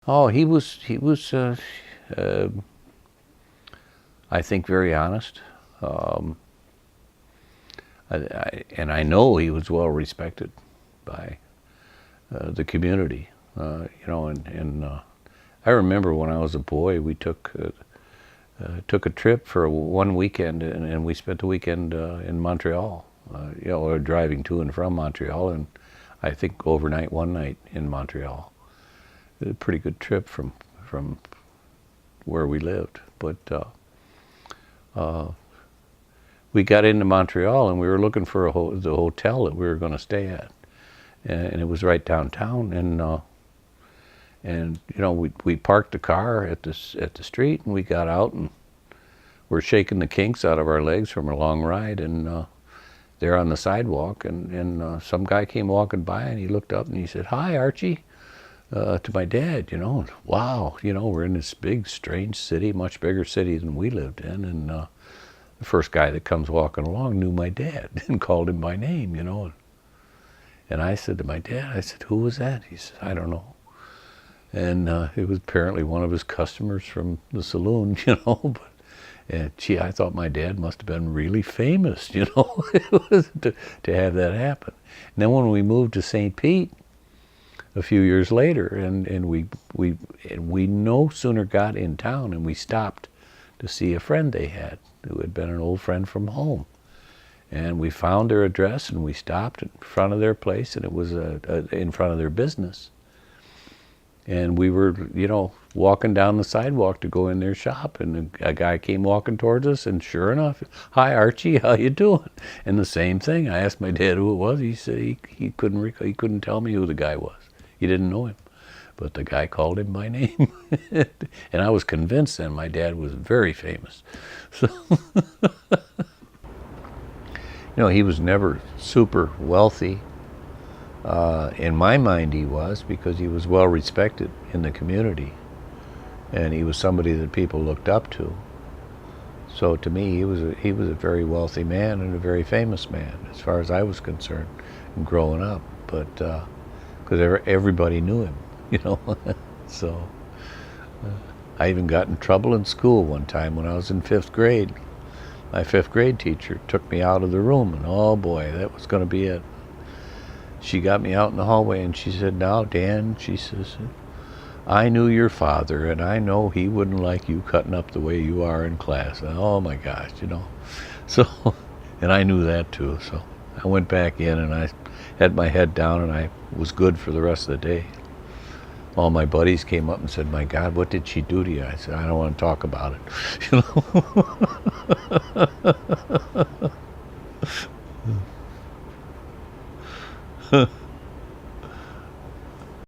Oh, uh, I think, very honest. Um, and I know he was well respected by the community. And I remember when I was a boy, we took a trip for one weekend, and we spent the weekend in Montreal. Or driving to and from Montreal, and I think overnight one night in Montreal. It was a pretty good trip from where we lived. But we got into Montreal, and we were looking for the hotel that we were going to stay at, and it was right downtown. And we parked the car at the street, and we got out, and we're shaking the kinks out of our legs from a long ride, and there on the sidewalk, and some guy came walking by, and he looked up and he said, "Hi, Archie," to my dad. And wow, we're in this big, strange city, much bigger city than we lived in, and the first guy that comes walking along knew my dad and called him by name. And I said to my dad, I said, "Who was that?" He said, "I don't know." And it was apparently one of his customers from the saloon, but. And gee, I thought my dad must have been really famous, it was to have that happen. And then when we moved to St. Pete a few years later, and we no sooner got in town, and we stopped to see a friend they had who had been an old friend from home. And we found their address, and we stopped in front of their place, and it was in front of their business. And we were, walking down the sidewalk to go in their shop, and a guy came walking towards us, and sure enough, "Hi, Archie, how you doing?" And the same thing. I asked my dad who it was. He said he couldn't tell me who the guy was. He didn't know him, but the guy called him by name, and I was convinced then my dad was very famous. So, he was never super wealthy. In my mind, he was, because he was well respected in the community, and he was somebody that people looked up to. So to me, he was a very wealthy man and a very famous man, as far as I was concerned, growing up. But because everybody knew him, So I even got in trouble in school one time when I was in 5th grade. My 5th grade teacher took me out of the room, and oh boy, that was going to be it. She got me out in the hallway, and she said, "Now, Dan," she says, "I knew your father, and I know he wouldn't like you cutting up the way you are in class." And, oh my gosh, So, and I knew that too. So I went back in, and I had my head down, and I was good for the rest of the day. All my buddies came up and said, "My God, what did she do to you?" I said, "I don't want to talk about it."